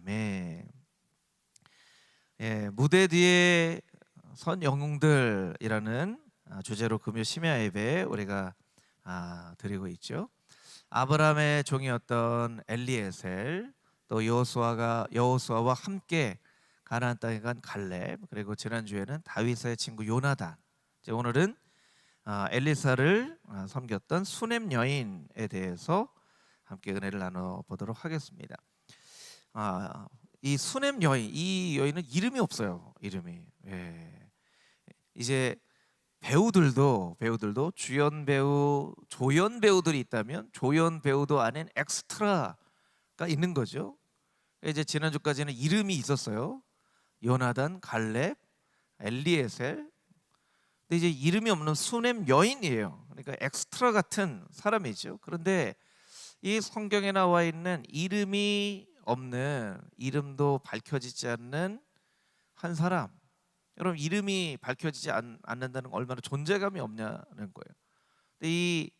아멘. 무대 뒤에 선 영웅들이라는 주제로 금요 심야 예배 우리가 드리고 있죠. 아브라함의 종이었던 엘리에셀, 또 여호수아와 함께 가나안 땅에 간 갈렙, 그리고 지난주에는 다윗의 친구 요나단. 이제 오늘은 엘리사를 섬겼던 수넴 여인에 대해서 함께 은혜를 나눠 보도록 하겠습니다. 이 수넴 여인, 이 여인은 이름이 없어요. 이름이. 이제 배우들도 주연 배우, 조연 배우들이 있다면 조연 배우도 아닌 엑스트라가 있는 거죠. 이제 지난주까지는 이름이 있었어요. 요나단, 갈렙, 엘리에셀. 근데 이제 이름이 없는 수넴 여인이에요. 그러니까 엑스트라 같은 사람이죠. 그런데 이 성경에 나와 있는 이름이 없는, 이름도 밝혀지지 않는 한 사람. 여러분, 이름이 밝혀지지 않는다는 건 얼마나 존재감이 없냐는 거예요. 근데 이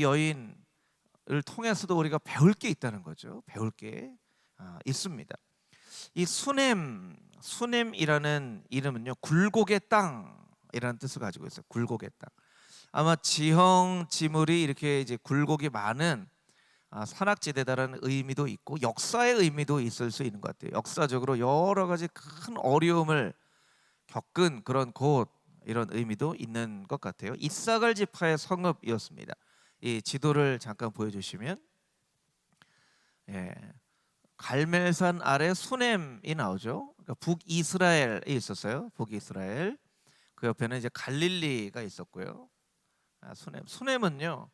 여인을 통해서도 우리가 배울 게 있다는 거죠. 배울 게 있습니다. 이 수넴이라는 이름은요, 굴곡의 땅이라는 뜻을 가지고 있어요. 굴곡의 땅. 아마 지형 지물이 이렇게 이제 굴곡이 많은 산악지대다라는 의미도 있고 역사의 의미도 있을 수 있는 것 같아요. 역사적으로 여러 가지 큰 어려움을 겪은 그런 곳, 이런 의미도 있는 것 같아요. 이사갈 지파의 성읍이었습니다. 이 지도를 잠깐 보여주시면, 갈멜산 아래 수넴이 나오죠. 그러니까 북이스라엘에 있었어요. 북이스라엘. 그 옆에는 이제 갈릴리가 있었고요. 수넴은요,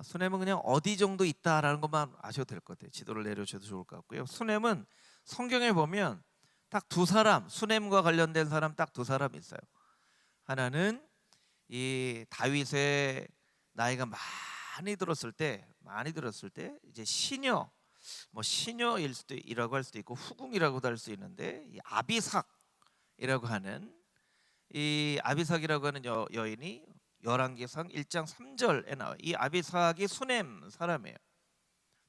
수넴은 그냥 어디 정도 있다라는 것만 아셔도 될 것 같아요. 지도를 내려주셔도 좋을 것 같고요. 수넴은 성경에 보면 딱 두 사람, 수넴과 관련된 사람 딱 두 사람 있어요. 하나는 이 다윗의 나이가 많이 들었을 때 이제 시녀일 수도 이라고 할 수도 있고 후궁이라고도 할 수 있는데, 이 아비삭이라고 하는, 이 아비삭이라고 하는 여인이 열왕기상 1장 3절에 나와요. 이 아비삭이 수넴 사람이에요.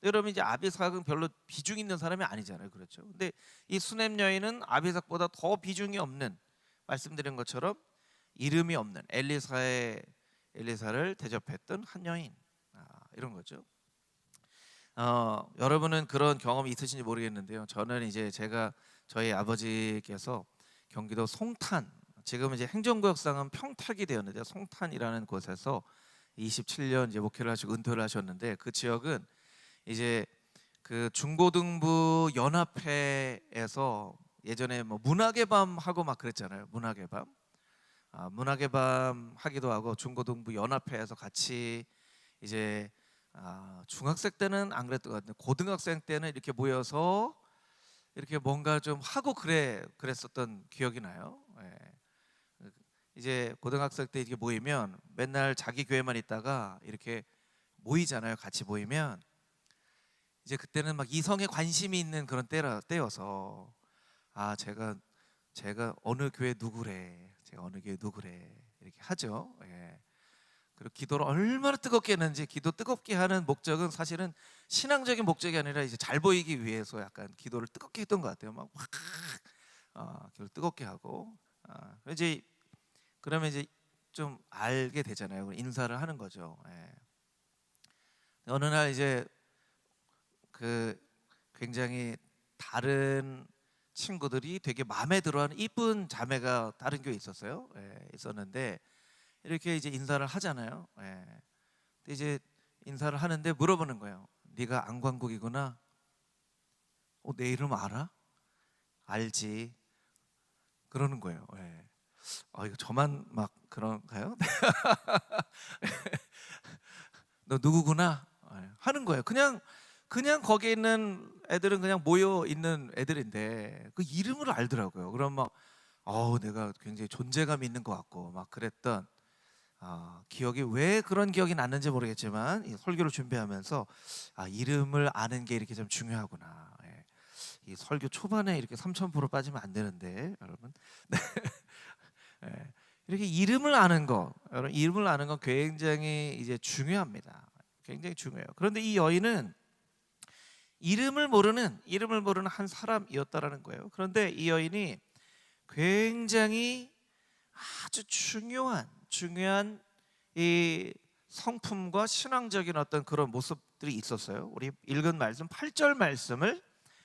여러분, 이제 아비삭은 별로 비중 있는 사람이 아니잖아요, 그렇죠? 근데 이 수넴 여인은 아비삭보다 더 비중이 없는, 말씀드린 것처럼 이름이 없는 엘리사를 대접했던 한 여인, 이런 거죠. 여러분은 그런 경험이 있으신지 모르겠는데요. 저는 이제 저희 아버지께서 경기도 송탄, 지금 이제 행정구역상은 평택이 되었는데 송탄이라는 곳에서 27년 이제 목회를 하시고 은퇴를 하셨는데, 그 지역은 이제 그 중고등부 연합회에서 예전에 뭐 문학의 밤 하고 막 그랬잖아요. 문학의 밤 하기도 하고, 중고등부 연합회에서 같이 이제 중학생 때는 안 그랬던 것 같은데 고등학생 때는 이렇게 모여서 이렇게 뭔가 좀 하고 그랬었던 기억이 나요. 이제 고등학생 때 이렇게 모이면 맨날 자기 교회만 있다가 이렇게 모이잖아요. 같이 모이면 이제 그때는 막 이성에 관심이 있는 그런 때여서 제가 어느 교회 누구래, 이렇게 하죠. 그리고 기도를 얼마나 뜨겁게 했는지, 기도 뜨겁게 하는 목적은 사실은 신앙적인 목적이 아니라 이제 잘 보이기 위해서 약간 기도를 뜨겁게 했던 것 같아요. 막 기도를 뜨겁게 하고, 그러면 이제 좀 알게 되잖아요. 인사를 하는 거죠. 어느 날 이제 그 굉장히 다른 친구들이 되게 마음에 들어하는 이쁜 자매가 다른 교회에 있었어요. 있었는데 이렇게 이제 인사를 하잖아요. 근데 이제 인사를 하는데 물어보는 거예요. 네가 안광국이구나. 내 이름 알아? 알지. 그러는 거예요. 이거 저만 막 그런가요? 너 누구구나 하는 거예요. 그냥 거기에 있는 애들은 그냥 모여 있는 애들인데 그 이름을 알더라고요. 그럼 막 내가 굉장히 존재감 있는 것 같고 막 그랬던 기억이, 왜 그런 기억이 났는지 모르겠지만 이 설교를 준비하면서 이름을 아는 게 이렇게 좀 중요하구나. 이 설교 초반에 이렇게 3000% 빠지면 안 되는데 여러분. 이렇게 이름을 아는 거, 여러분, 이름을 아는 건 굉장히 이제 중요합니다. 굉장히 중요해요. 그런데 이 여인은 이름을 모르는 한 사람이었다라는 거예요. 그런데 이 여인이 굉장히 아주 중요한 이 성품과 신앙적인 어떤 그런 모습들이 있었어요. 우리 읽은 말씀 8절 말씀을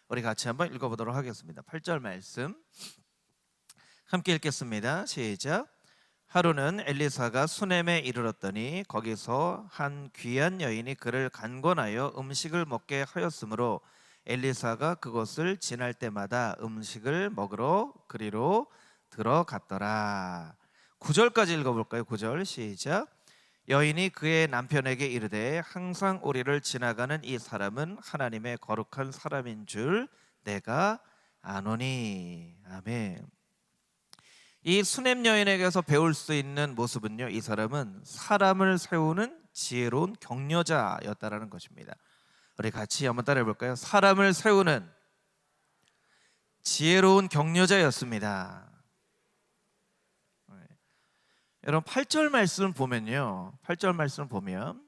우리 같이 한번 읽어보도록 하겠습니다. 8절 말씀 함께 읽겠습니다. 시작. 하루는 엘리사가 수넴에 이르렀더니 거기서 한 귀한 여인이 그를 간권하여 음식을 먹게 하였으므로 엘리사가 그곳을 지날 때마다 음식을 먹으러 그리로 들어갔더라. 9절까지 읽어볼까요? 9절 시작. 여인이 그의 남편에게 이르되 항상 우리를 지나가는 이 사람은 하나님의 거룩한 사람인 줄 내가 아노니. 아멘. 이 수넴 여인에게서 배울 수 있는 모습은요, 이 사람은 사람을 세우는 지혜로운 격려자였다라는 것입니다. 우리 같이 한번 따라해 볼까요? 사람을 세우는 지혜로운 격려자였습니다. 여러분 8절 말씀을 보면요, 8절 말씀을 보면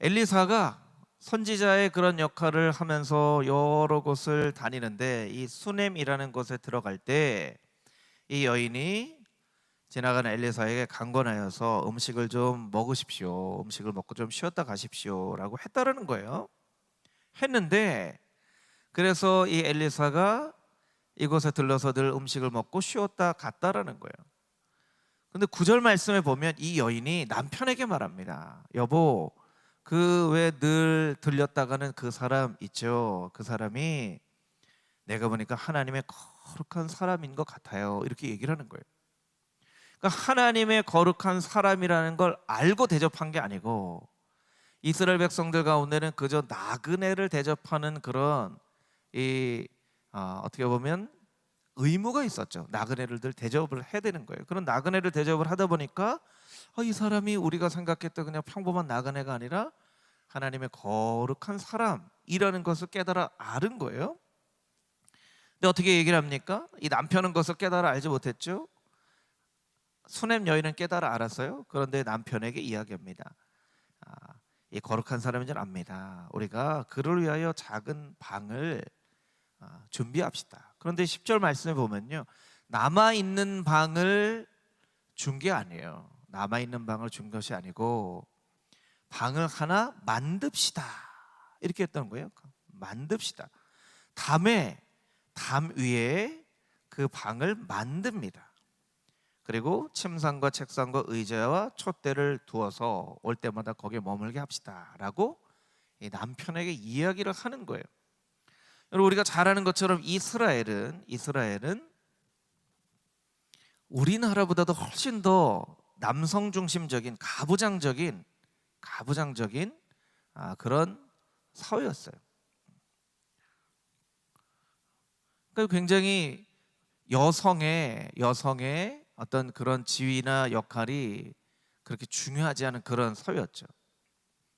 엘리사가 선지자의 그런 역할을 하면서 여러 곳을 다니는데 이 수넴이라는 곳에 들어갈 때 이 여인이 지나가는 엘리사에게 간권하여서 음식을 좀 먹으십시오, 음식을 먹고 좀 쉬었다 가십시오 라고 했다라는 거예요. 했는데 그래서 이 엘리사가 이곳에 들러서 늘 음식을 먹고 쉬었다 갔다라는 거예요. 근데 9절 말씀에 보면 이 여인이 남편에게 말합니다. 여보, 그 왜 늘 들렸다가는 그 사람 있죠, 그 사람이 내가 보니까 하나님의 거룩한 사람인 것 같아요, 이렇게 얘기를 하는 거예요. 그러니까 하나님의 거룩한 사람이라는 걸 알고 대접한 게 아니고 이스라엘 백성들 가운데는 그저 나그네를 대접하는 그런 어떻게 보면 의무가 있었죠. 나그네를 늘 대접을 해야 되는 거예요. 그런 나그네를 대접을 하다 보니까 이 사람이 우리가 생각했던 그냥 평범한 나그네가 아니라 하나님의 거룩한 사람이라는 것을 깨달아 알은 거예요. 근데 어떻게 얘기를 합니까? 이 남편은 그것을 깨달아 알지 못했죠. 수넴 여인은 깨달아 알았어요. 그런데 남편에게 이야기합니다. 이 거룩한 사람인 줄 압니다. 우리가 그를 위하여 작은 방을 준비합시다. 그런데 10절 말씀에 보면요, 남아있는 방을 준 게 아니에요. 남아있는 방을 준 것이 아니고 방을 하나 만듭시다, 이렇게 했던 거예요. 만듭시다. 담 위에 그 방을 만듭니다. 그리고 침상과 책상과 의자와 촛대를 두어서 올 때마다 거기에 머물게 합시다 라고 이 남편에게 이야기를 하는 거예요. 여러분, 우리가 잘 아는 것처럼 이스라엘은 우리나라보다도 훨씬 더 남성 중심적인 가부장적인 그런 사회였어요. 그러니까 굉장히 여성의 어떤 그런 지위나 역할이 그렇게 중요하지 않은 그런 사회였죠.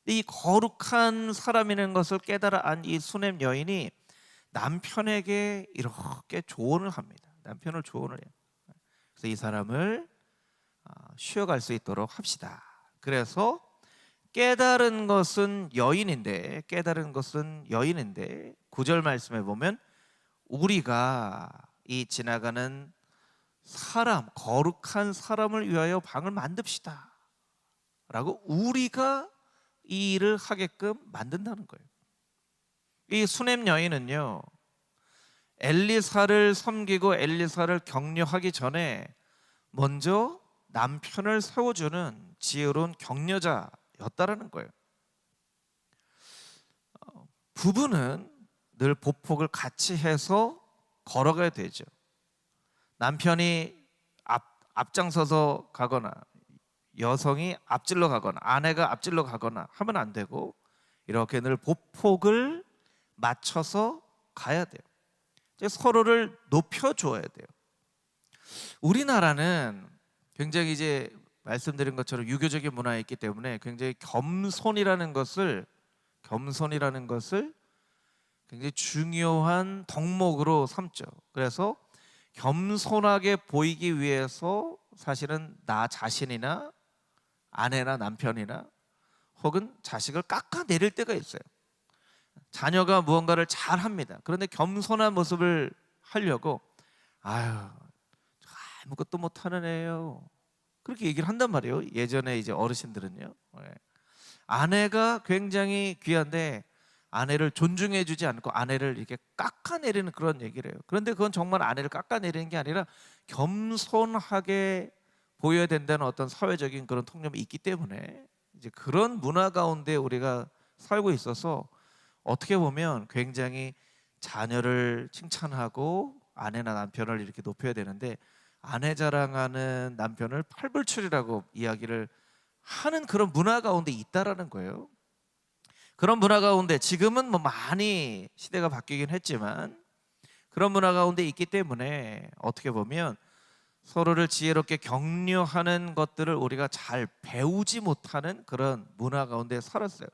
이 거룩한 사람이라는 것을 깨달아 안 이 수넴 여인이 남편에게 이렇게 조언을 합니다. 남편을 조언을 해요. 그래서 이 사람을 쉬어갈 수 있도록 합시다. 그래서 깨달은 것은 여인인데 9절 말씀에 보면 우리가 이 지나가는 사람, 거룩한 사람을 위하여 방을 만듭시다 라고 우리가 이 일을 하게끔 만든다는 거예요. 이 수넴 여인은요, 엘리사를 섬기고 엘리사를 격려하기 전에 먼저 남편을 세워주는 지혜로운 격려자였다라는 거예요. 부부는 늘 보폭을 같이 해서 걸어가야 되죠. 남편이 앞장서서 가거나 여성이 앞질러 가거나 아내가 앞질러 가거나 하면 안 되고 이렇게 늘 보폭을 맞춰서 가야 돼요. 서로를 높여줘야 돼요. 우리나라는 굉장히 이제 말씀드린 것처럼 유교적인 문화에 있기 때문에 굉장히 겸손이라는 것을 굉장히 중요한 덕목으로 삼죠. 그래서 겸손하게 보이기 위해서 사실은 나 자신이나 아내나 남편이나 혹은 자식을 깎아내릴 때가 있어요. 자녀가 무언가를 잘 합니다. 그런데 겸손한 모습을 하려고 아유, 아무것도 못하는 애요, 그렇게 얘기를 한단 말이에요. 예전에 이제 어르신들은요. 예. 아내가 굉장히 귀한데 아내를 존중해주지 않고 아내를 이렇게 깎아내리는 그런 얘기를 해요. 그런데 그건 정말 아내를 깎아내리는 게 아니라 겸손하게 보여야 된다는 어떤 사회적인 그런 통념이 있기 때문에 이제 그런 문화 가운데 우리가 살고 있어서 어떻게 보면 굉장히 자녀를 칭찬하고 아내나 남편을 이렇게 높여야 되는데 아내 자랑하는 남편을 팔불출이라고 이야기를 하는 그런 문화 가운데 있다라는 거예요. 그런 문화 가운데 지금은 뭐 많이 시대가 바뀌긴 했지만 그런 문화 가운데 있기 때문에 어떻게 보면 서로를 지혜롭게 격려하는 것들을 우리가 잘 배우지 못하는 그런 문화 가운데 살았어요.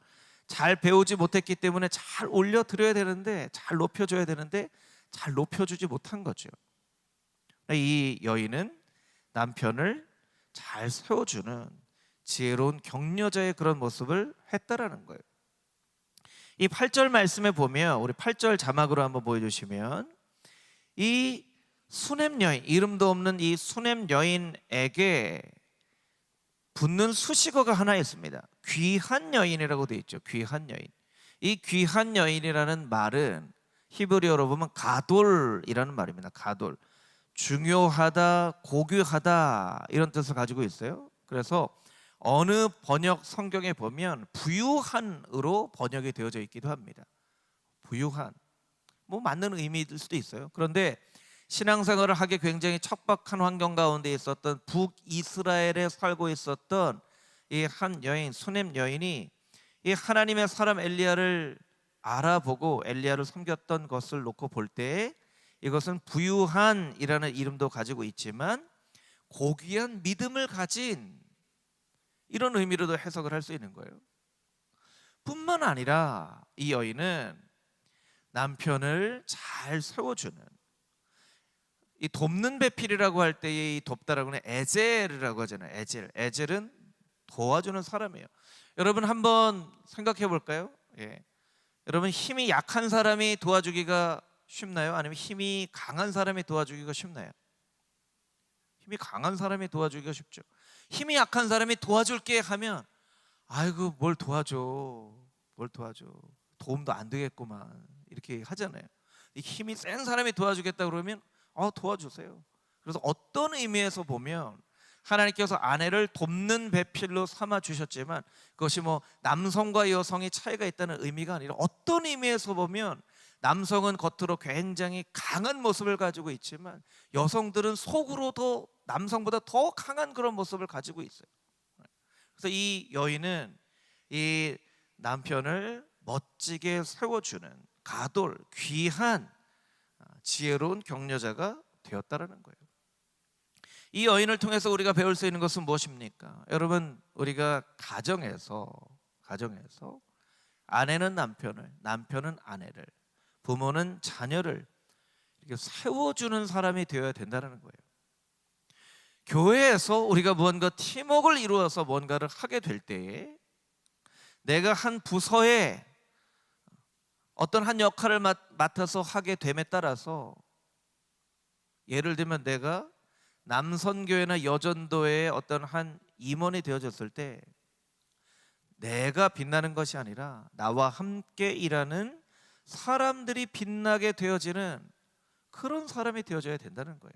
잘 배우지 못했기 때문에 잘 올려드려야 되는데, 잘 높여줘야 되는데 잘 높여주지 못한 거죠. 이 여인은 남편을 잘 세워주는 지혜로운 격려자의 그런 모습을 했다라는 거예요. 이 8절 말씀에 보면, 우리 8절 자막으로 한번 보여주시면, 이 수냄 여인, 이름도 없는 이 수냄 여인에게 붙는 수식어가 하나 있습니다. 귀한 여인이라고 되어 있죠. 귀한 여인. 이 귀한 여인이라는 말은 히브리어로 보면 가돌이라는 말입니다. 가돌. 중요하다, 고귀하다 이런 뜻을 가지고 있어요. 그래서 어느 번역 성경에 보면 부유한으로 번역이 되어져 있기도 합니다. 부유한, 뭐 맞는 의미일 수도 있어요. 그런데 신앙생활을 하기 굉장히 척박한 환경 가운데 있었던 북이스라엘에 살고 있었던 이 한 여인, 수냄 여인이 이 하나님의 사람 엘리야를 알아보고 엘리야를 섬겼던 것을 놓고 볼 때 이것은 부유한이라는 이름도 가지고 있지만 고귀한 믿음을 가진 이런 의미로도 해석을 할 수 있는 거예요. 뿐만 아니라 이 여인은 남편을 잘 세워주는, 이 돕는 배필이라고 할 때의 이 돕다라고는 에젤이라고 하잖아요. 에젤은 도와주는 사람이에요. 여러분 한번 생각해 볼까요? 여러분 힘이 약한 사람이 도와주기가 쉽나요? 아니면 힘이 강한 사람이 도와주기가 쉽나요? 힘이 강한 사람이 도와주기가 쉽죠. 힘이 약한 사람이 도와줄게 하면 아이고 뭘 도와줘, 도움도 안 되겠구만 이렇게 하잖아요. 이 힘이 센 사람이 도와주겠다 그러면 도와주세요. 그래서 어떤 의미에서 보면 하나님께서 아내를 돕는 배필로 삼아 주셨지만 그것이 뭐 남성과 여성의 차이가 있다는 의미가 아니라 어떤 의미에서 보면 남성은 겉으로 굉장히 강한 모습을 가지고 있지만 여성들은 속으로도 남성보다 더 강한 그런 모습을 가지고 있어요. 그래서 이 여인은 이 남편을 멋지게 세워주는 가돌, 귀한 지혜로운 격려자가 되었다라는 거예요. 이 여인을 통해서 우리가 배울 수 있는 것은 무엇입니까? 여러분, 우리가 가정에서 아내는 남편을, 남편은 아내를, 부모는 자녀를 이렇게 세워주는 사람이 되어야 된다는 거예요. 교회에서 우리가 무언가 팀워크를 이루어서 뭔가를 하게 될 때에 내가 한 부서에 어떤 한 역할을 맡아서 하게 됨에 따라서, 예를 들면 내가 남선교회나 여전도회의 어떤 한 임원이 되어졌을 때 내가 빛나는 것이 아니라 나와 함께 일하는 사람들이 빛나게 되어지는 그런 사람이 되어져야 된다는 거예요.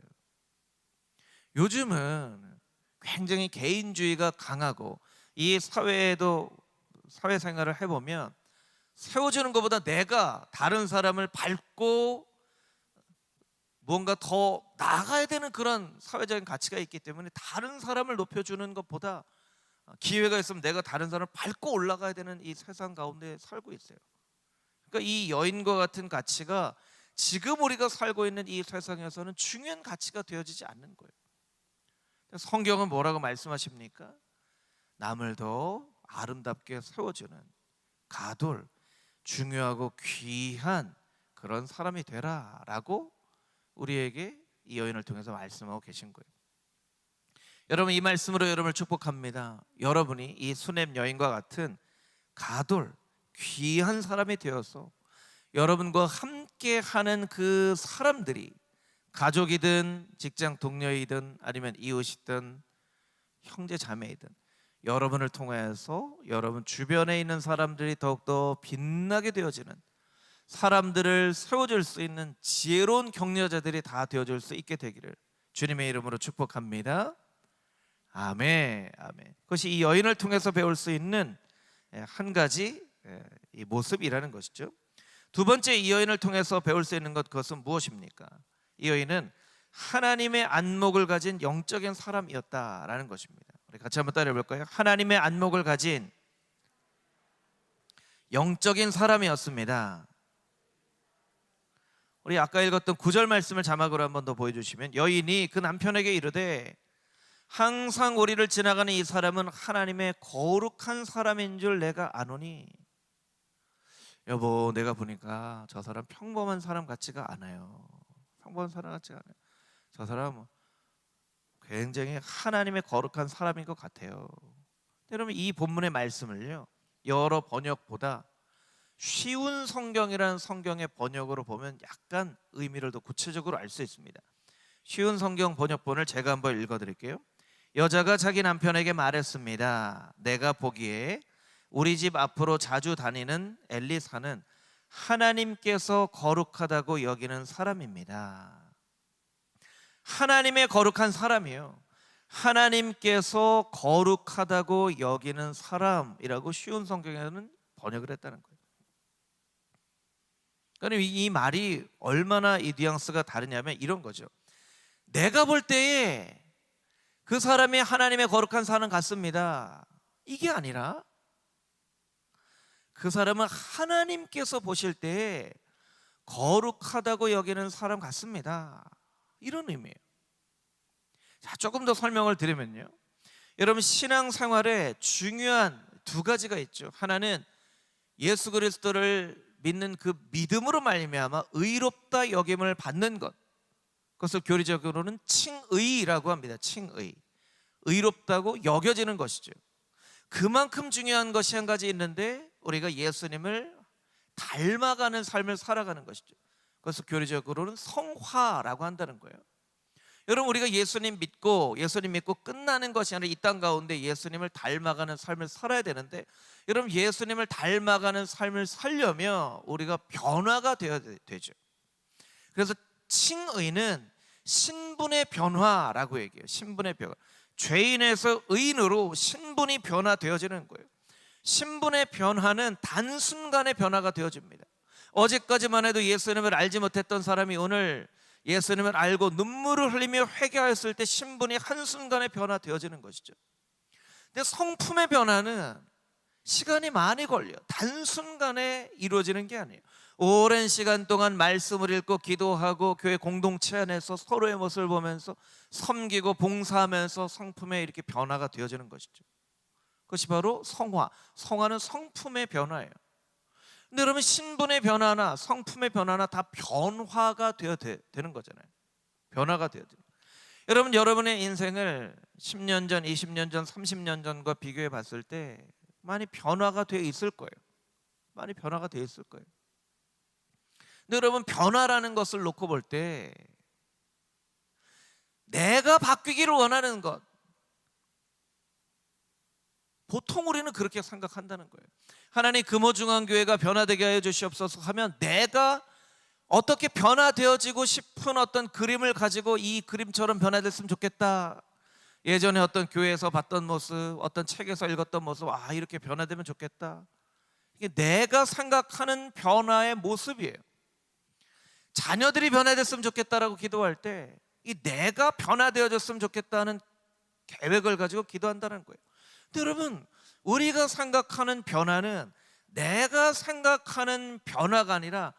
요즘은 굉장히 개인주의가 강하고 이 사회에도 사회생활을 해보면 세워주는 것보다 내가 다른 사람을 밟고 뭔가 더 나아가야 되는 그런 사회적인 가치가 있기 때문에 다른 사람을 높여주는 것보다 기회가 있으면 내가 다른 사람을 밟고 올라가야 되는 이 세상 가운데 살고 있어요. 그러니까 이 여인과 같은 가치가 지금 우리가 살고 있는 이 세상에서는 중요한 가치가 되어지지 않는 거예요. 성경은 뭐라고 말씀하십니까? 남을 더 아름답게 세워주는 가돌, 중요하고 귀한 그런 사람이 되라 라고 우리에게 이 여인을 통해서 말씀하고 계신 거예요. 여러분, 이 말씀으로 여러분을 축복합니다. 여러분이 이 수냄 여인과 같은 가돌, 귀한 사람이 되어서 여러분과 함께 하는 그 사람들이 가족이든 직장 동료이든 아니면 이웃이든 형제 자매이든 여러분을 통해서 여러분 주변에 있는 사람들이 더욱더 빛나게 되어지는, 사람들을 세워줄 수 있는 지혜로운 격려자들이 다 되어줄 수 있게 되기를 주님의 이름으로 축복합니다. 아멘. 아멘. 그것이 이 여인을 통해서 배울 수 있는 한 가지 이 모습이라는 것이죠. 두 번째, 이 여인을 통해서 배울 수 있는 것, 그것은 무엇입니까? 이 여인은 하나님의 안목을 가진 영적인 사람이었다라는 것입니다. 우리 같이 한번 따라해 볼까요? 하나님의 안목을 가진 영적인 사람이었습니다. 우리 아까 읽었던 9절 말씀을 자막으로 한번 더 보여주시면, 여인이 그 남편에게 이르되 항상 우리를 지나가는 이 사람은 하나님의 거룩한 사람인 줄 내가 아노니. 여보, 내가 보니까 저 사람 평범한 사람 같지가 않아요. 평범한 사람 같지가 않아요. 저 사람 굉장히 하나님의 거룩한 사람인 것 같아요. 여러분, 이 본문의 말씀을요, 여러 번역보다 쉬운 성경이라는 성경의 번역으로 보면 약간 의미를 더 구체적으로 알 수 있습니다. 쉬운 성경 번역본을 제가 한번 읽어드릴게요. 여자가 자기 남편에게 말했습니다. 내가 보기에 우리 집 앞으로 자주 다니는 엘리사는 하나님께서 거룩하다고 여기는 사람입니다. 하나님의 거룩한 사람이요, 하나님께서 거룩하다고 여기는 사람이라고 쉬운 성경에는 번역을 했다는 거예요. 그러니까 이 말이 얼마나 이 뉘앙스가 다르냐면 이런 거죠. 내가 볼 때에 그 사람이 하나님의 거룩한 사람 같습니다, 이게 아니라 그 사람은 하나님께서 보실 때에 거룩하다고 여기는 사람 같습니다, 이런 의미예요. 자, 조금 더 설명을 드리면요, 여러분, 신앙생활에 중요한 두 가지가 있죠. 하나는 예수 그리스도를 믿는 그 믿음으로 말미암아 의롭다 여김을 받는 것, 그것을 교리적으로는 칭의라고 합니다. 칭의, 의롭다고 여겨지는 것이죠. 그만큼 중요한 것이 한 가지 있는데, 우리가 예수님을 닮아가는 삶을 살아가는 것이죠. 그것을 교리적으로는 성화라고 한다는 거예요. 여러분, 우리가 예수님 믿고 끝나는 것이 아니라 이 땅 가운데 예수님을 닮아가는 삶을 살아야 되는데, 여러분, 예수님을 닮아가는 삶을 살려면 우리가 변화가 되어야 되죠. 그래서 칭의는 신분의 변화라고 얘기해요. 신분의 변화. 죄인에서 의인으로 신분이 변화되어지는 거예요. 신분의 변화는 단순간의 변화가 되어집니다. 어제까지만 해도 예수님을 알지 못했던 사람이 오늘 예수님을 알고 눈물을 흘리며 회개하였을 때 신분이 한순간에 변화되어지는 것이죠. 근데 성품의 변화는 시간이 많이 걸려요. 단순간에 이루어지는 게 아니에요. 오랜 시간 동안 말씀을 읽고 기도하고 교회 공동체 안에서 서로의 모습을 보면서 섬기고 봉사하면서 성품에 이렇게 변화가 되어지는 것이죠. 그것이 바로 성화. 성화는 성품의 변화예요. 근데 여러분, 신분의 변화나 성품의 변화나 다 변화가 되는 거잖아요. 변화가 되어야 돼요. 여러분, 여러분의 인생을 10년 전, 20년 전, 30년 전과 비교해 봤을 때 많이 변화가 되어 있을 거예요. 많이 변화가 되어 있을 거예요. 근데 여러분, 변화라는 것을 놓고 볼 때 내가 바뀌기를 원하는 것, 보통 우리는 그렇게 생각한다는 거예요. 하나님, 금호중앙교회가 변화되게 하여 주시옵소서 하면 내가 어떻게 변화되어지고 싶은 어떤 그림을 가지고 이 그림처럼 변화됐으면 좋겠다. 예전에 어떤 교회에서 봤던 모습, 어떤 책에서 읽었던 모습, 이렇게 변화되면 좋겠다. 이게 내가 생각하는 변화의 모습이에요. 자녀들이 변화됐으면 좋겠다라고 기도할 때 이 내가 변화되어졌으면 좋겠다는 계획을 가지고 기도한다는 거예요. 근데 여러분, 우리가 생각하는 변화는 내가 생각하는 변화가 아니라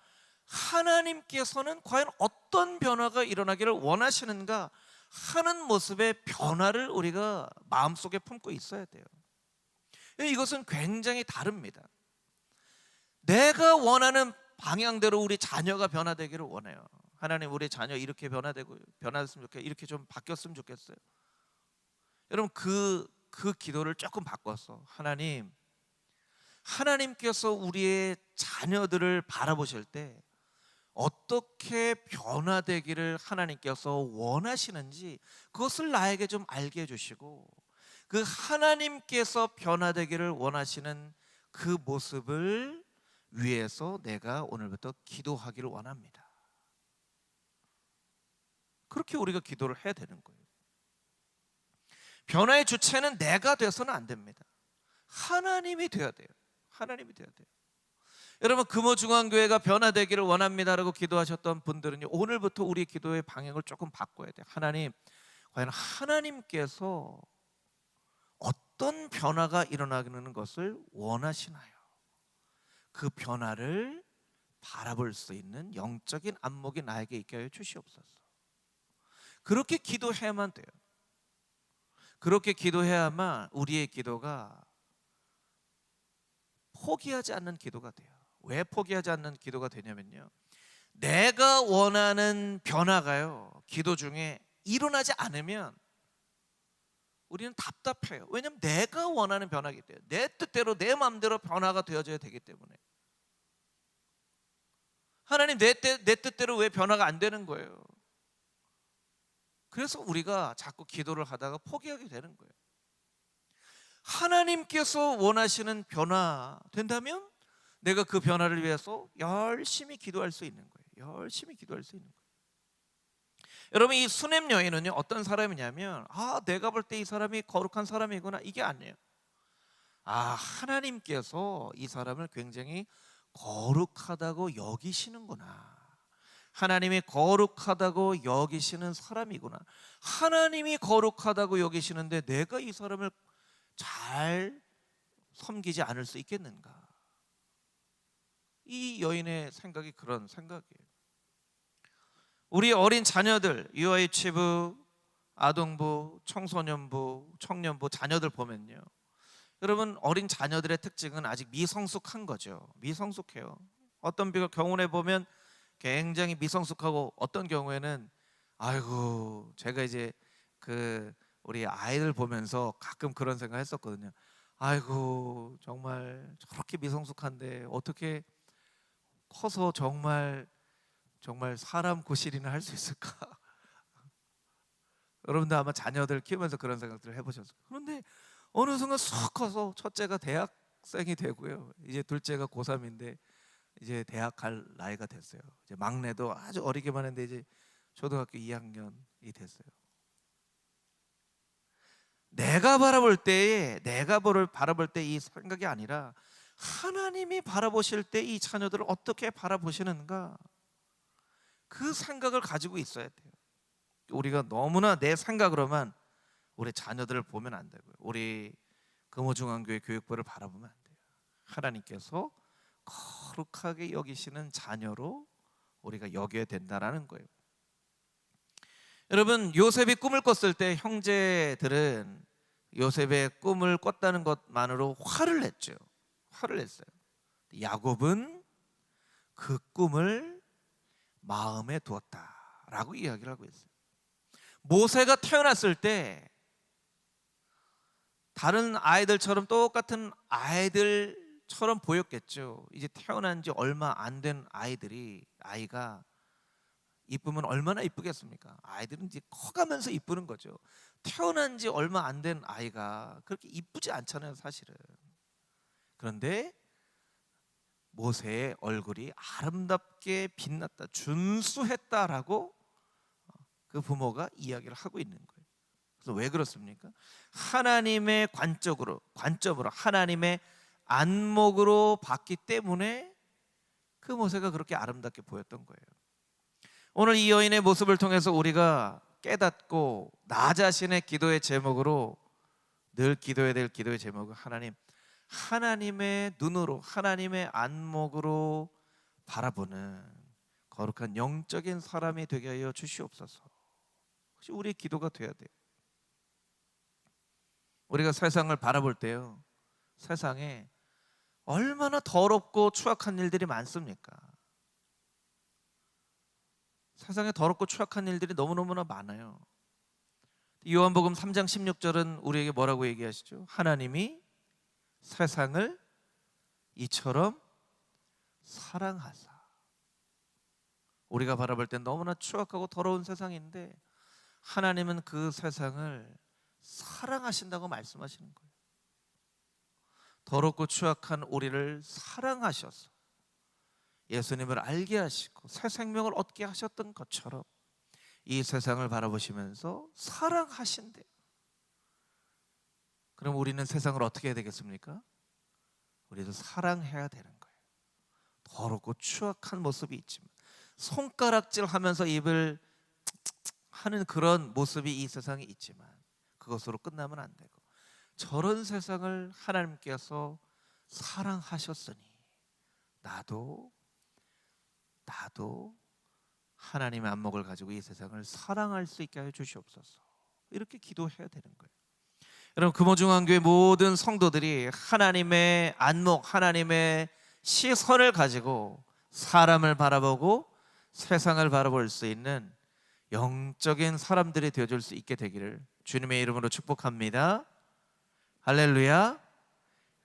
하나님께서는 과연 어떤 변화가 일어나기를 원하시는가 하는 모습의 변화를 우리가 마음속에 품고 있어야 돼요. 이것은 굉장히 다릅니다. 내가 원하는 방향대로 우리 자녀가 변화되기를 원해요. 하나님, 우리 자녀 이렇게 변화됐으면 좋겠어요. 이렇게 좀 바뀌었으면 좋겠어요. 여러분, 그 기도를 조금 바꿔서, 하나님, 하나님께서 우리의 자녀들을 바라보실 때 어떻게 변화되기를 하나님께서 원하시는지 그것을 나에게 좀 알게 해주시고, 그 하나님께서 변화되기를 원하시는 그 모습을 위해서 내가 오늘부터 기도하기를 원합니다. 그렇게 우리가 기도를 해야 되는 거예요. 변화의 주체는 내가 돼서는 안 됩니다. 하나님이 돼야 돼요. 하나님이 돼야 돼요. 여러분, 금호중앙교회가 변화되기를 원합니다라고 기도하셨던 분들은요, 오늘부터 우리 기도의 방향을 조금 바꿔야 돼요. 하나님, 과연 하나님께서 어떤 변화가 일어나는 것을 원하시나요? 그 변화를 바라볼 수 있는 영적인 안목이 나에게 있게 하여 주시옵소서. 그렇게 기도해야만 돼요. 그렇게 기도해야만 우리의 기도가 포기하지 않는 기도가 돼요. 왜 포기하지 않는 기도가 되냐면요, 내가 원하는 변화가요, 기도 중에 일어나지 않으면 우리는 답답해요. 왜냐하면 내가 원하는 변화이기 때문에, 내 뜻대로 내 마음대로 변화가 되어져야 되기 때문에. 하나님, 내 뜻대로 왜 변화가 안 되는 거예요? 그래서 우리가 자꾸 기도를 하다가 포기하게 되는 거예요. 하나님께서 원하시는 변화 된다면 내가 그 변화를 위해서 열심히 기도할 수 있는 거예요. 열심히 기도할 수 있는 거예요. 여러분, 이 수냄 여인은요, 어떤 사람이냐면, 내가 볼 때 이 사람이 거룩한 사람이구나, 이게 아니에요. 하나님께서 이 사람을 굉장히 거룩하다고 여기시는구나, 하나님이 거룩하다고 여기시는 사람이구나, 하나님이 거룩하다고 여기시는데 내가 이 사람을 잘 섬기지 않을 수 있겠는가. 이 여인의 생각이 그런 생각이에요. 우리 어린 자녀들, 유아유치부, 아동부, 청소년부, 청년부 자녀들 보면요, 여러분, 어린 자녀들의 특징은 아직 미성숙한 거죠. 미성숙해요. 어떤 경우에 보면 굉장히 미성숙하고, 어떤 경우에는 아이고, 제가 이제 우리 아이들 보면서 가끔 그런 생각 했었거든요. 아이고, 정말 저렇게 미성숙한데 어떻게 커서 정말 사람 구실이나 할 수 있을까? 여러분들 아마 자녀들 키우면서 그런 생각들을 해보셨어요. 그런데 어느 순간 쑥 커서 첫째가 대학생이 되고요, 이제 둘째가 고3인데 이제 대학 갈 나이가 됐어요. 이제 막내도 아주 어리게만 했는데 이제 초등학교 2학년이 됐어요. 내가 바라볼 때 이 생각이 아니라 하나님이 바라보실 때 이 자녀들을 어떻게 바라보시는가, 그 생각을 가지고 있어야 돼요. 우리가 너무나 내 생각으로만 우리 자녀들을 보면 안 되고요, 우리 금호중앙교회 교육부를 바라보면 안 돼요. 하나님께서 거룩하게 여기시는 자녀로 우리가 여겨야 된다라는 거예요. 여러분, 요셉이 꿈을 꿨을 때 형제들은 요셉의 꿈을 꿨다는 것만으로 화를 냈죠. 화를 냈어요. 야곱은 그 꿈을 마음에 두었다라고 이야기를 하고 있어요. 모세가 태어났을 때 다른 아이들처럼 똑같은 아이들처럼 보였겠죠. 이제 태어난 지 얼마 안 된 아이가 이쁘면 얼마나 이쁘겠습니까? 아이들은 이제 커가면서 이쁘는 거죠. 태어난 지 얼마 안 된 아이가 그렇게 이쁘지 않잖아요, 사실은. 그런데 모세의 얼굴이 아름답게 빛났다, 준수했다라고 그 부모가 이야기를 하고 있는 거예요. 그래서 왜 그렇습니까? 하나님의 관점으로 하나님의 안목으로 봤기 때문에 그 모세가 그렇게 아름답게 보였던 거예요. 오늘 이 여인의 모습을 통해서 우리가 깨닫고, 나 자신의 기도의 제목으로 늘 기도해야 될 기도의 제목은 하나님의 눈으로, 하나님의 안목으로 바라보는 거룩한 영적인 사람이 되게 하여 주시옵소서. 혹시 우리의 기도가 돼야 돼요. 우리가 세상을 바라볼 때요, 세상에 얼마나 더럽고 추악한 일들이 많습니까? 세상에 더럽고 추악한 일들이 너무너무나 많아요. 요한복음 3장 16절은 우리에게 뭐라고 얘기하시죠? 하나님이 세상을 이처럼 사랑하사. 우리가 바라볼 땐 너무나 추악하고 더러운 세상인데 하나님은 그 세상을 사랑하신다고 말씀하시는 거예요. 더럽고 추악한 우리를 사랑하셔서 예수님을 알게 하시고 새 생명을 얻게 하셨던 것처럼 이 세상을 바라보시면서 사랑하신대요. 그럼 우리는 세상을 어떻게 해야 되겠습니까? 우리도 사랑해야 되는 거예요. 더럽고 추악한 모습이 있지만 손가락질 하면서 입을 하는 그런 모습이 이 세상에 있지만 그것으로 끝나면 안 되고, 저런 세상을 하나님께서 사랑하셨으니 나도 하나님의 안목을 가지고 이 세상을 사랑할 수 있게 하여 주시옵소서. 이렇게 기도해야 되는 거예요. 여러분, 금호중앙교회 모든 성도들이 하나님의 안목, 하나님의 시선을 가지고 사람을 바라보고 세상을 바라볼 수 있는 영적인 사람들이 되어줄 수 있게 되기를 주님의 이름으로 축복합니다. 할렐루야,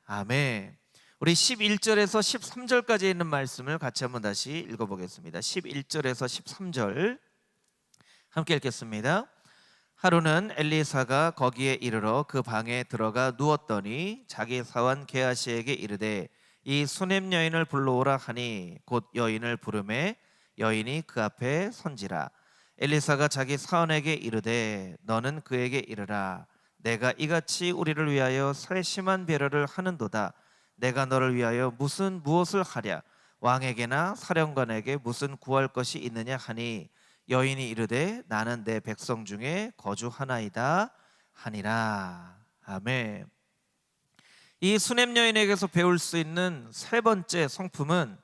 아멘. 우리 11절에서 13절까지 있는 말씀을 같이 한번 다시 읽어보겠습니다. 11절에서 13절 함께 읽겠습니다. 하루는 엘리사가 거기에 이르러 그 방에 들어가 누웠더니 자기 사환 게하시에게 이르되 이 수냄 여인을 불러오라 하니 곧 여인을 부르매 여인이 그 앞에 선지라. 엘리사가 자기 사환에게 이르되 너는 그에게 이르라. 내가 이같이 우리를 위하여 세심한 배려를 하는도다. 내가 너를 위하여 무엇을 하랴. 왕에게나 사령관에게 무슨 구할 것이 있느냐 하니 여인이 이르되 나는 내 백성 중에 거주하나이다 하니라. 아멘. 이 수냄 여인에게서 배울 수 있는 세 번째 성품은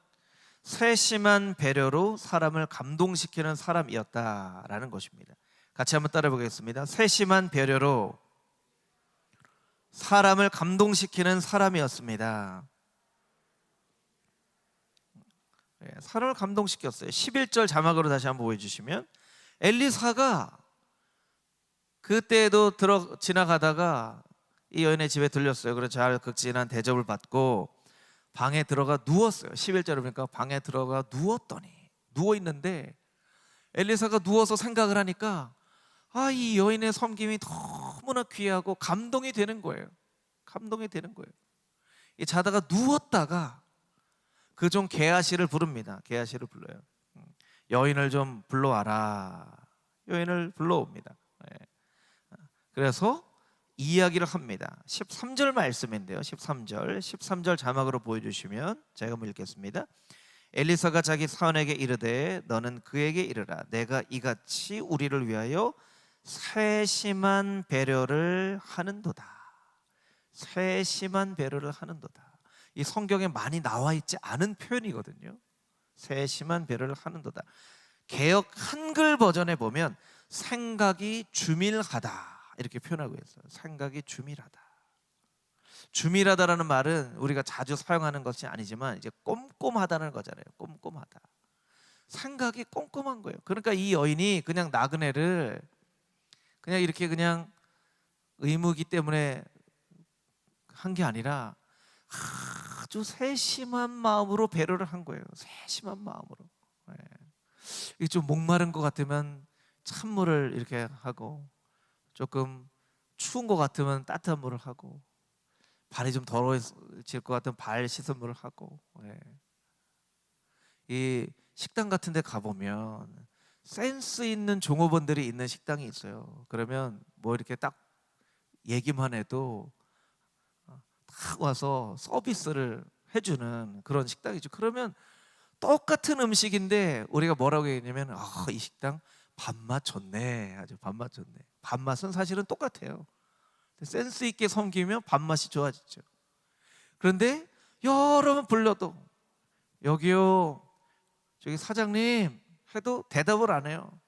세심한 배려로 사람을 감동시키는 사람이었다라는 것입니다. 같이 한번 따라 보겠습니다. 세심한 배려로 사람을 감동시키는 사람이었습니다. 사람을 감동시켰어요. 11절 자막으로 다시 한번 보여주시면 엘리사가 그때도 지나가다가 이 여인의 집에 들렸어요. 그래서 잘 극진한 대접을 받고 방에 들어가 누웠어요. 11절을 보니까 방에 들어가 누웠더니, 누워있는데 엘리사가 누워서 생각을 하니까 이 여인의 섬김이 너무나 귀하고 감동이 되는 거예요. 감동이 되는 거예요. 자다가 누웠다가 그종 게하시를 부릅니다. 게하시를 불러요. 여인을 좀 불러와라. 여인을 불러옵니다. 그래서 이야기를 합니다. 13절 말씀인데요. 13절 자막으로 보여주시면 제가 한번 읽겠습니다. 엘리사가 자기 사환에게 이르되 너는 그에게 이르라. 내가 이같이 우리를 위하여 세심한 배려를 하는도다. 세심한 배려를 하는도다. 이 성경에 많이 나와 있지 않은 표현이거든요. 세심한 배려를 하는도다. 개역 한글 버전에 보면 생각이 주밀하다 이렇게 표현하고 있어요. 생각이 주밀하다. 주밀하다라는 말은 우리가 자주 사용하는 것이 아니지만 이제 꼼꼼하다는 거잖아요. 꼼꼼하다. 생각이 꼼꼼한 거예요. 그러니까 이 여인이 그냥 나그네를 그냥 이렇게 그냥 의무기 때문에 한 게 아니라 아주 세심한 마음으로 배려를 한 거예요. 세심한 마음으로. 이게 좀 목마른 것 같으면 찬물을 이렇게 하고, 조금 추운 것 같으면 따뜻한 물을 하고, 발이 좀 더러워질 것 같으면 발 씻은 물을 하고. 이 식당 같은 데 가보면 센스 있는 종업원들이 있는 식당이 있어요. 그러면 뭐 이렇게 딱 얘기만 해도 딱 와서 서비스를 해주는 그런 식당이죠. 그러면 똑같은 음식인데 우리가 뭐라고 얘기하냐면 이 식당 밥맛 좋네. 아주 밥맛 좋네. 밥맛은 사실은 똑같아요. 센스 있게 섬기면 밥맛이 좋아지죠. 그런데 여러 번 불러도 여기요, 저기 사장님 해도 대답을 안 해요.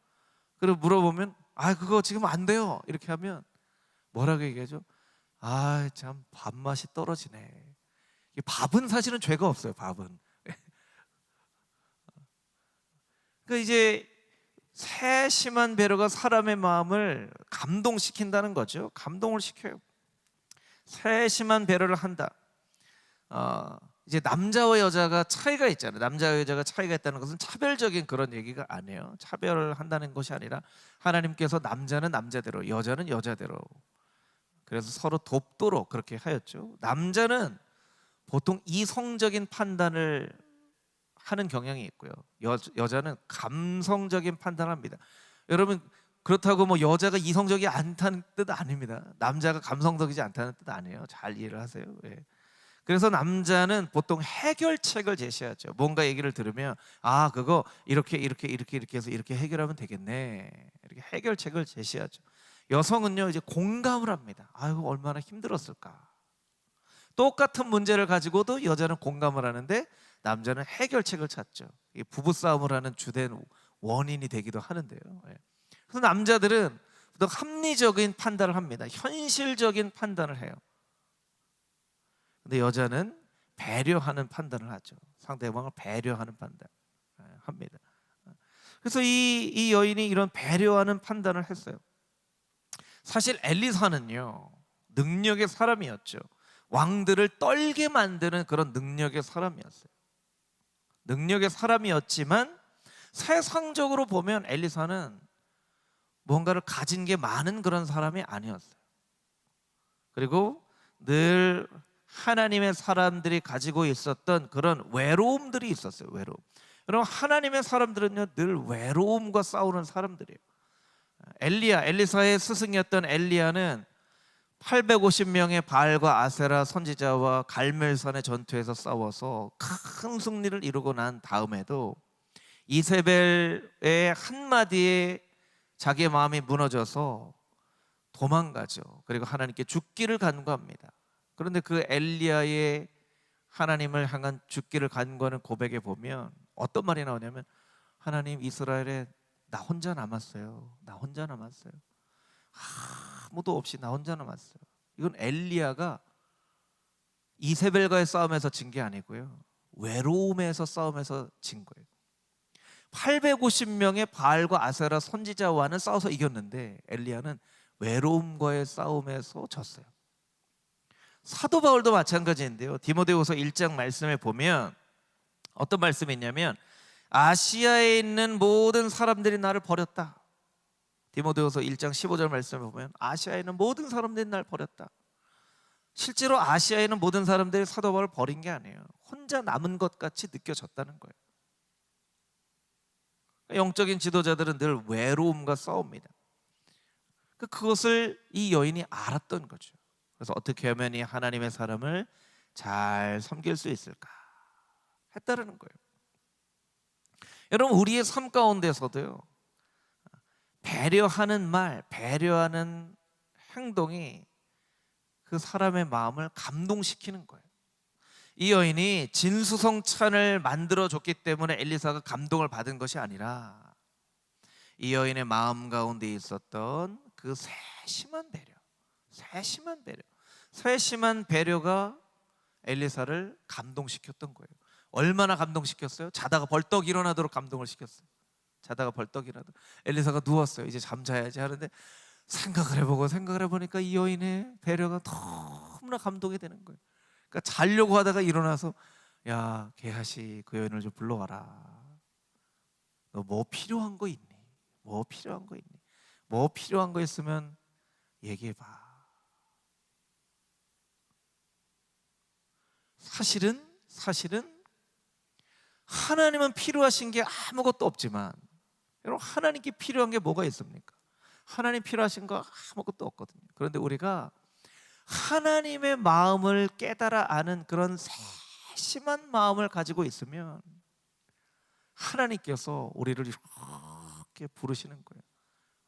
그리고 물어보면 그거 지금 안 돼요 이렇게 하면 뭐라고 얘기하죠? 참 밥맛이 떨어지네. 밥은 사실은 죄가 없어요. 밥은. 그 이제 세심한 배려가 사람의 마음을 감동시킨다는 거죠. 감동을 시켜요. 세심한 배려를 한다. 이제 남자와 여자가 차이가 있잖아요. 남자와 여자가 차이가 있다는 것은 차별적인 그런 얘기가 아니에요. 차별을 한다는 것이 아니라 하나님께서 남자는 남자대로, 여자는 여자대로, 그래서 서로 돕도록 그렇게 하였죠. 남자는 보통 이성적인 판단을 하는 경향이 있고요. 여자는 감성적인 판단을 합니다. 여러분, 그렇다고 뭐 여자가 이성적이 않다는 뜻 아닙니다. 남자가 감성적이지 않다는 뜻 아니에요. 잘 이해를 하세요. 예. 그래서 남자는 보통 해결책을 제시하죠. 뭔가 얘기를 들으면 그거 이렇게 해서 이렇게 해결하면 되겠네, 이렇게 해결책을 제시하죠. 여성은요, 이제 공감을 합니다. 아이고, 얼마나 힘들었을까. 똑같은 문제를 가지고도 여자는 공감을 하는데 남자는 해결책을 찾죠. 이게 부부싸움을 하는 주된 원인이 되기도 하는데요. 예. 그래서 남자들은 더 합리적인 판단을 합니다. 현실적인 판단을 해요. 근데 여자는 배려하는 판단을 하죠. 상대방을 배려하는 판단 합니다. 그래서 이 여인이 이런 배려하는 판단을 했어요. 사실 엘리사는요, 능력의 사람이었죠. 왕들을 떨게 만드는 그런 능력의 사람이었어요. 능력의 사람이었지만 세상적으로 보면 엘리사는 뭔가를 가진 게 많은 그런 사람이 아니었어요. 그리고 늘 하나님의 사람들이 가지고 있었던 그런 외로움들이 있었어요. 외로움. 여러분, 하나님의 사람들은요, 늘 외로움과 싸우는 사람들이에요. 엘리사의 스승이었던 엘리야는 850명의 바알과 아세라 선지자와 갈멜산의 전투에서 싸워서 큰 승리를 이루고 난 다음에도 이세벨의 한마디에 자기의 마음이 무너져서 도망가죠. 그리고 하나님께 죽기를 간구합니다. 그런데 그 엘리야의 하나님을 향한 죽기를 간구하는 고백에 보면 어떤 말이 나오냐면, 하나님, 이스라엘에 나 혼자 남았어요. 나 혼자 남았어요. 아무도 없이 나 혼자 남았어요. 이건 엘리야가 이세벨과의 싸움에서 진 게 아니고요, 외로움에서 싸움에서 진 거예요. 850명의 바알과 아세라 선지자와는 싸워서 이겼는데 엘리야는 외로움과의 싸움에서 졌어요. 사도 바울도 마찬가지인데요. 디모데후서 1장 말씀에 보면 어떤 말씀이 있냐면, 아시아에 있는 모든 사람들이 나를 버렸다. 디모데후서 1장 15절 말씀을 보면 아시아에 있는 모든 사람들이 나를 버렸다. 실제로 아시아에 있는 모든 사람들이 사도 바울을 버린 게 아니에요. 혼자 남은 것 같이 느껴졌다는 거예요. 영적인 지도자들은 늘 외로움과 싸웁니다. 그것을 이 여인이 알았던 거죠. 그래서 어떻게 하면 이 하나님의 사람을 잘 섬길 수 있을까 했다는 거예요. 여러분, 우리의 삶 가운데서도요, 배려하는 말, 배려하는 행동이 그 사람의 마음을 감동시키는 거예요. 이 여인이 진수성찬을 만들어줬기 때문에 엘리사가 감동을 받은 것이 아니라 이 여인의 마음 가운데 있었던 그 세심한 배려가 엘리사를 감동시켰던 거예요. 얼마나 감동시켰어요? 자다가 벌떡 일어나도록 감동을 시켰어요. 자다가 벌떡 일어나도록. 엘리사가 누웠어요. 이제 잠자야지 하는데 생각을 해보니까 이 여인의 배려가 너무나 감동이 되는 거예요. 그러니까 자려고 하다가 일어나서, 야, 게하시, 그 여인을 좀 불러와라. 너 뭐 필요한 거 있니? 뭐 필요한 거 있니? 뭐 필요한 거 있으면 얘기해봐. 사실은 하나님은 필요하신 게 아무것도 없지만, 여러분, 하나님께 필요한 게 뭐가 있습니까? 하나님 필요하신 거 아무것도 없거든요. 그런데 우리가 하나님의 마음을 깨달아 아는 그런 세심한 마음을 가지고 있으면 하나님께서 우리를 이렇게 부르시는 거예요.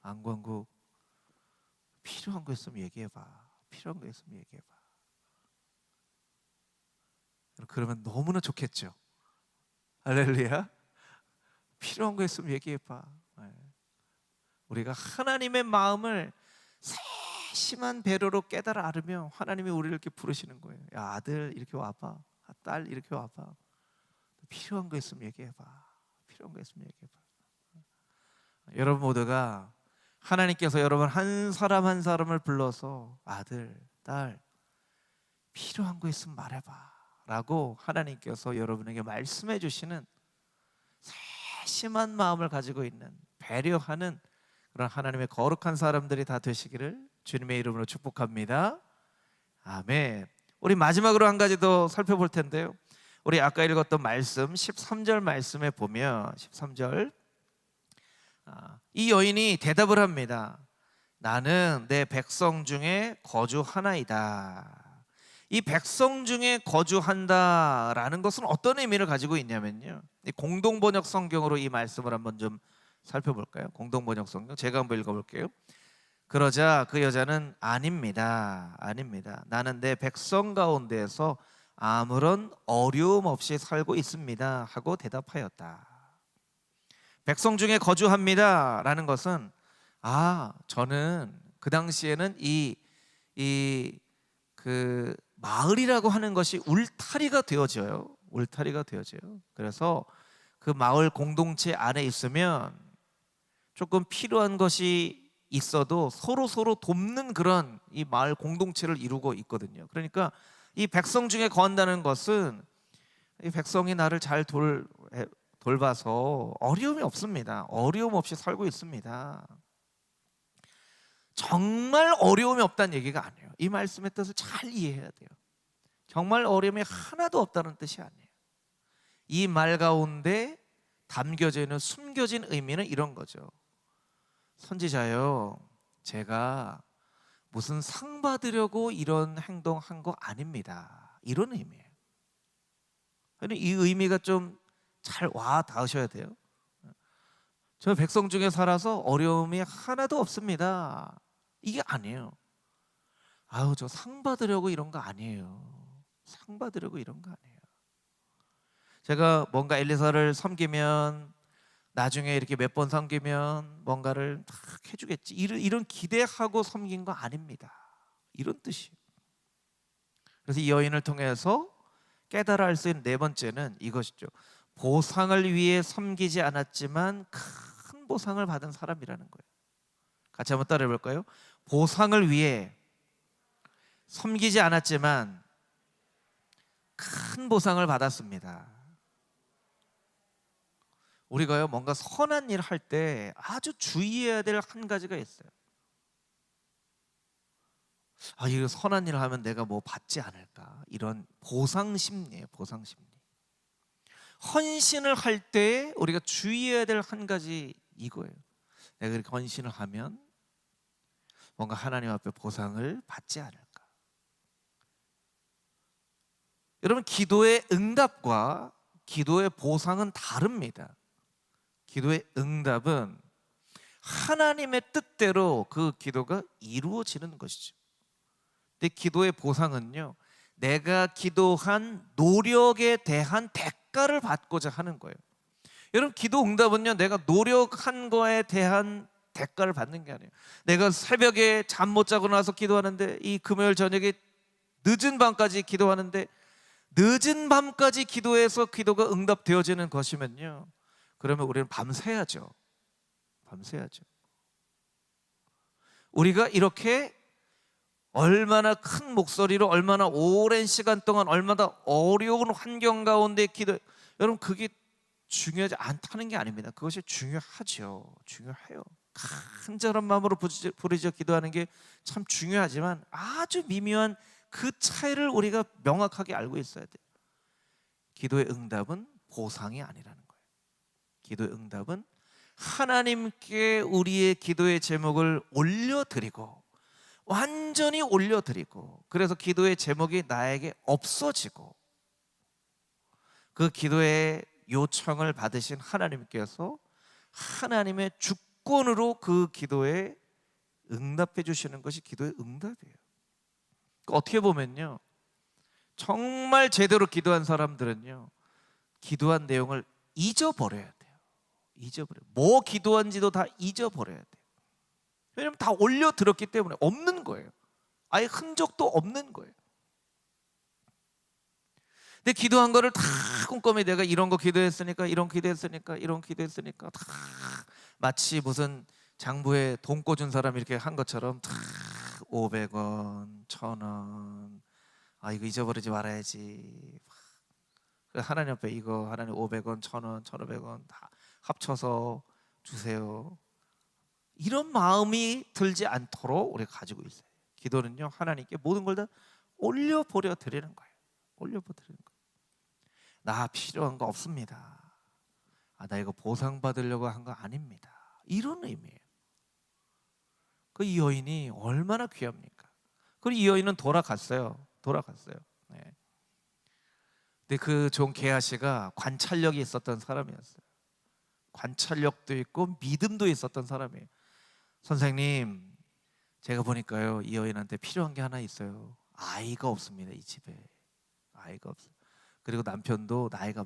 안광국, 필요한 거 있으면 얘기해봐. 필요한 거 있으면 얘기해봐. 그러면 너무나 좋겠죠. 할렐루야. 필요한 거 있으면 얘기해봐. 우리가 하나님의 마음을 세심한 배려로 깨달아 알으면 하나님이 우리를 이렇게 부르시는 거예요. 야, 아들 이렇게 와봐. 딸 이렇게 와봐. 필요한 거 있으면 얘기해봐. 필요한 거 있으면 얘기해봐. 여러분 모두가 하나님께서 여러분 한 사람 한 사람을 불러서 아들, 딸 필요한 거 있으면 말해봐 라고 하나님께서 여러분에게 말씀해 주시는 세심한 마음을 가지고 있는, 배려하는 그런 하나님의 거룩한 사람들이 다 되시기를 주님의 이름으로 축복합니다. 아멘. 우리 마지막으로 한 가지 더 살펴볼 텐데요, 우리 아까 읽었던 말씀 13절 말씀에 보면 13절 이 여인이 대답을 합니다. 나는 내 백성 중에 거주하나이다. 이 백성 중에 거주한다라는 것은 어떤 의미를 가지고 있냐면요, 공동번역 성경으로 이 말씀을 한번 좀 살펴볼까요? 공동번역 성경 제가 한번 읽어볼게요. 그러자 그 여자는 아닙니다. 나는 내 백성 가운데에서 아무런 어려움 없이 살고 있습니다 하고 대답하였다. 백성 중에 거주합니다 라는 것은 저는 그 당시에는 그 마을이라고 하는 것이 울타리가 되어져요. 그래서 그 마을 공동체 안에 있으면 조금 필요한 것이 있어도 서로 돕는 그런 이 마을 공동체를 이루고 있거든요. 그러니까 이 백성 중에 거한다는 것은 이 백성이 나를 잘 돌봐서 어려움이 없습니다. 어려움 없이 살고 있습니다. 정말 어려움이 없다는 얘기가 아니에요. 이 말씀의 뜻을 잘 이해해야 돼요. 정말 어려움이 하나도 없다는 뜻이 아니에요. 이 말 가운데 담겨져 있는 숨겨진 의미는 이런 거죠. 선지자요, 제가 무슨 상 받으려고 이런 행동한 거 아닙니다. 이런 의미예요. 이 의미가 좀 잘 와 닿으셔야 돼요. 저 백성 중에 살아서 어려움이 하나도 없습니다. 이게 아니에요. 저 상 받으려고 이런 거 아니에요. 제가 뭔가 엘리사를 섬기면 나중에 이렇게 몇 번 섬기면 뭔가를 딱 해주겠지, 이런 기대하고 섬긴 거 아닙니다. 이런 뜻이에요. 그래서 이 여인을 통해서 깨달아 알 수 있는 네 번째는 이것이죠. 보상을 위해 섬기지 않았지만 큰 보상을 받은 사람이라는 거예요. 같이 한번 따라해 볼까요? 보상을 위해 섬기지 않았지만 큰 보상을 받았습니다. 우리가요, 뭔가 선한 일을 할 때 아주 주의해야 될 한 가지가 있어요. 이거 선한 일을 하면 내가 뭐 받지 않을까, 이런 보상 심리예요. 헌신을 할 때 우리가 주의해야 될 한 가지 이거예요. 내가 그렇게 헌신을 하면 뭔가 하나님 앞에 보상을 받지 않을까. 여러분, 기도의 응답과 기도의 보상은 다릅니다. 기도의 응답은 하나님의 뜻대로 그 기도가 이루어지는 것이죠. 근데 기도의 보상은요, 내가 기도한 노력에 대한 대가를 받고자 하는 거예요. 여러분, 기도 응답은요, 내가 노력한 거에 대한 대가를 받는 게 아니에요. 내가 새벽에 잠 못 자고 나서 기도하는데, 이 금요일 저녁에 늦은 밤까지 기도하는데, 늦은 밤까지 기도해서 기도가 응답되어지는 것이면요, 그러면 우리는 밤새야죠. 우리가 이렇게 얼마나 큰 목소리로, 얼마나 오랜 시간 동안, 얼마나 어려운 환경 가운데 기도, 여러분, 그게 중요하지 않다는 게 아닙니다. 그것이 중요해요. 간절한 마음으로 부르짖어 기도하는 게 참 중요하지만 아주 미묘한 그 차이를 우리가 명확하게 알고 있어야 돼요. 기도의 응답은 보상이 아니라는 거예요. 기도의 응답은 하나님께 우리의 기도의 제목을 올려드리고, 완전히 올려드리고, 그래서 기도의 제목이 나에게 없어지고, 그 기도의 요청을 받으신 하나님께서 하나님의 주권으로 그 기도에 응답해 주시는 것이 기도의 응답이에요. 어떻게 보면요, 정말 제대로 기도한 사람들은요, 기도한 내용을 잊어버려야 돼요. 뭐 기도한지도 다 잊어버려야 돼요. 왜냐하면 다 올려드렸기 때문에 없는 거예요. 아예 흔적도 없는 거예요. 근데 기도한 거를 다 꼼꼼히 내가 이런 거 기도했으니까, 이런 기도했으니까 다 마치 무슨 장부에 돈 꿔준 사람 이렇게 한 것처럼 다 500원, 1000원, 이거 잊어버리지 말아야지. 하나님 앞에 이거 하나님 500원, 1000원, 1500원 다 합쳐서 주세요. 이런 마음이 들지 않도록 우리가 가지고 있어요. 기도는요, 하나님께 모든 걸 다 올려버려 드리는 거예요. 올려버려 드리는 거예요. 나 필요한 거 없습니다. 나 이거 보상받으려고 한 거 아닙니다. 이런 의미예요. 이 여인이 얼마나 귀합니까? 그리고 이 여인은 돌아갔어요. 네. 근데 그 종 게하시가 관찰력이 있었던 사람이었어요. 관찰력도 있고 믿음도 있었던 사람이에요. 선생님, 제가 보니까요, 이 여인한테 필요한 게 하나 있어요. 아이가 없습니다. 이 집에 아이가 없어요. 그리고 남편도 나이가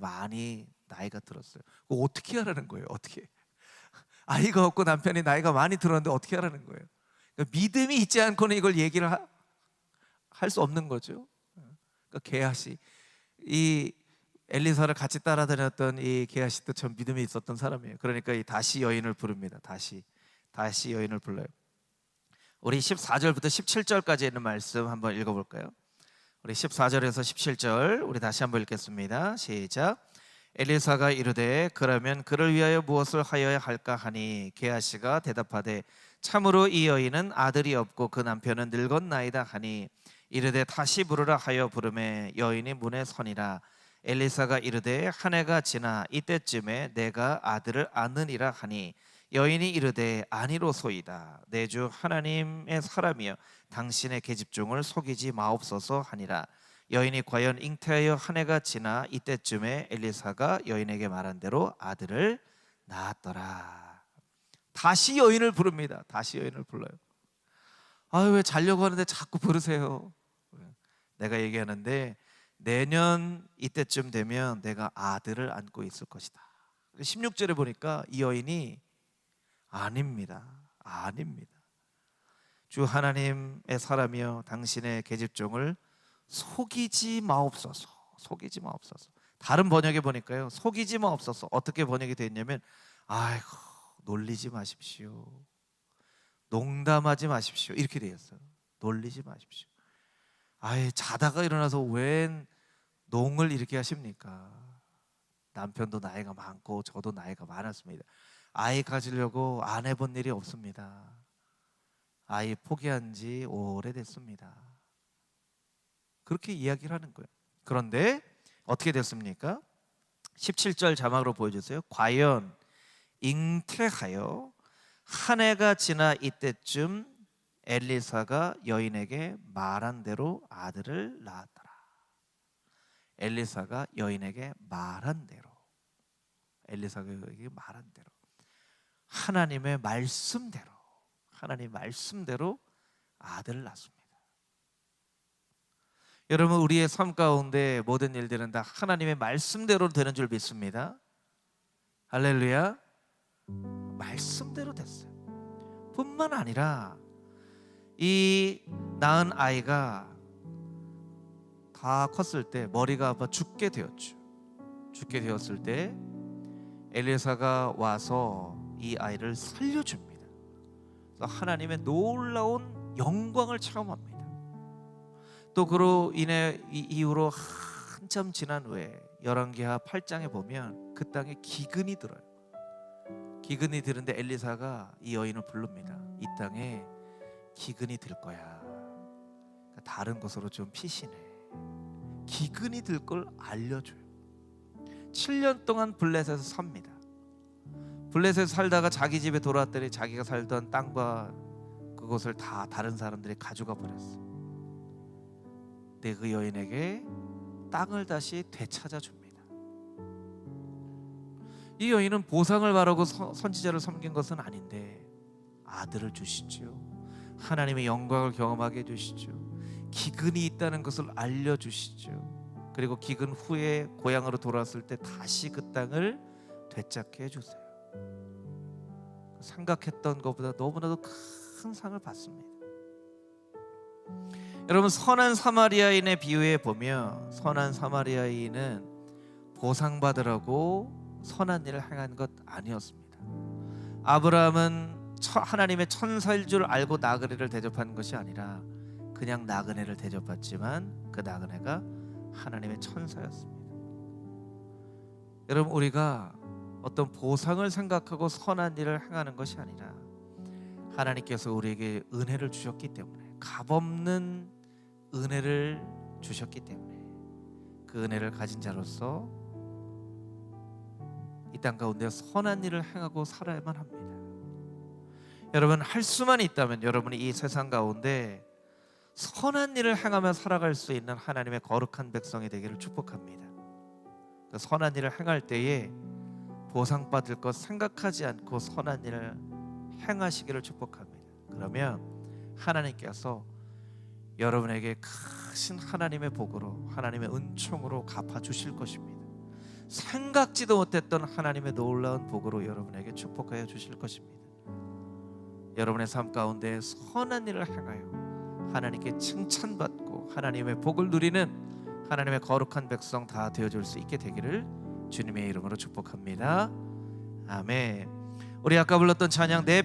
들었어요. 그거 어떻게 하라는 거예요? 어떻게? 아이가 없고 남편이 나이가 많이 들었는데 어떻게 하라는 거예요? 그러니까 믿음이 있지 않고는 이걸 얘기를 할 수 없는 거죠. 그러니까 게하시, 이 엘리사를 같이 따라다녔던 이 게하시도 참 믿음이 있었던 사람이에요. 그러니까 이 다시 여인을 부릅니다. 다시 여인을 불러요. 우리 14절부터 17절까지 있는 말씀 한번 읽어볼까요? 우리 14절에서 17절 우리 다시 한번 읽겠습니다. 시작. 엘리사가 이르되 그러면 그를 위하여 무엇을 하여야 할까 하니 게하시가 대답하되 참으로 이 여인은 아들이 없고 그 남편은 늙었나이다 하니 이르되 다시 부르라 하여 부르매 여인이 문에 서니라. 엘리사가 이르되 한 해가 지나 이때쯤에 내가 아들을 안으리라 하니 여인이 이르되 아니로소이다. 내 주 하나님의 사람이여 당신의 계집종을 속이지 마옵소서 하니라. 여인이 과연 잉태하여 한 해가 지나 이때쯤에 엘리사가 여인에게 말한 대로 아들을 낳았더라. 다시 여인을 부릅니다. 다시 여인을 불러요. 왜 자려고 하는데 자꾸 부르세요? 내가 얘기하는데 내년 이때쯤 되면 내가 아들을 안고 있을 것이다. 16절에 보니까 이 여인이 아닙니다. 주 하나님의 사람이여 당신의 계집종을 속이지 마옵소서. 다른 번역에 보니까요, 속이지 마옵소서. 어떻게 번역이 됐냐면 아이고 놀리지 마십시오, 농담하지 마십시오, 이렇게 되어 있어요. 놀리지 마십시오. 자다가 일어나서 웬 농을 이렇게 하십니까? 남편도 나이가 많고 저도 나이가 많았습니다. 아이 가지려고 안 해본 일이 없습니다. 아이 포기한 지 오래됐습니다. 그렇게 이야기를 하는 거예요. 그런데 어떻게 됐습니까? 17절 자막으로 보여주세요. 과연 잉태하여 한 해가 지나 이때쯤 엘리사가 여인에게 말한 대로 아들을 낳았더라. 엘리사가 여인에게 말한 대로, 하나님의 말씀대로 아들을 낳습니다. 여러분, 우리의 삶 가운데 모든 일들은 다 하나님의 말씀대로 되는 줄 믿습니다. 할렐루야. 말씀대로 됐어요. 뿐만 아니라 이 낳은 아이가 다 컸을 때 머리가 아파 죽게 되었죠. 죽게 되었을 때 엘리사가 와서 이 아이를 살려줍니다. 그래서 하나님의 놀라운 영광을 체험합니다. 또 그로 인해 이후로 한참 지난 후에 열왕기하 8장에 보면 그 땅에 기근이 들어요. 기근이 드는데 엘리사가 이 여인을 부릅니다. 이 땅에 기근이 들 거야. 그러니까 다른 것으로 좀 피신해. 기근이 들 걸 알려줘요. 7년 동안 블레셋에서 삽니다. 블레셋에서 살다가 자기 집에 돌아왔더니 자기가 살던 땅과 그곳을 다 다른 사람들이 가져가 버렸어. 근데 그 여인에게 땅을 다시 되찾아 줍니다. 이 여인은 보상을 바라고 선지자를 섬긴 것은 아닌데 아들을 주시죠. 하나님의 영광을 경험하게 해주시죠. 기근이 있다는 것을 알려주시죠. 그리고 기근 후에 고향으로 돌아왔을 때 다시 그 땅을 되찾게 해주세요. 생각했던 것보다 너무나도 큰 상을 받습니다. 여러분, 선한 사마리아인의 비유에 보면 선한 사마리아인은 보상받으라고 선한 일을 행한 것 아니었습니다. 아브라함은 하나님의 천사일 줄 알고 나그네를 대접한 것이 아니라 그냥 나그네를 대접받지만 그 나그네가 하나님의 천사였습니다. 여러분, 우리가 어떤 보상을 생각하고 선한 일을 행하는 것이 아니라 하나님께서 우리에게 은혜를 주셨기 때문에, 값없는 은혜를 주셨기 때문에 그 은혜를 가진 자로서 이 땅 가운데 선한 일을 행하고 살아야만 합니다. 여러분, 할 수만 있다면 여러분이 이 세상 가운데 선한 일을 행하며 살아갈 수 있는 하나님의 거룩한 백성이 되기를 축복합니다. 그 선한 일을 행할 때에 보상받을 것 생각하지 않고 선한 일을 행하시기를 축복합니다. 그러면 하나님께서 여러분에게 크신 하나님의 복으로, 하나님의 은총으로 갚아주실 것입니다. 생각지도 못했던 하나님의 놀라운 복으로 여러분에게 축복하여 주실 것입니다. 여러분의 삶 가운데 선한 일을 행하여 하나님께 칭찬받고 하나님의 복을 누리는 하나님의 거룩한 백성 다 되어줄 수 있게 되기를 주님의 이름으로 축복합니다. 아멘. 우리 아까 불렀던 찬양 내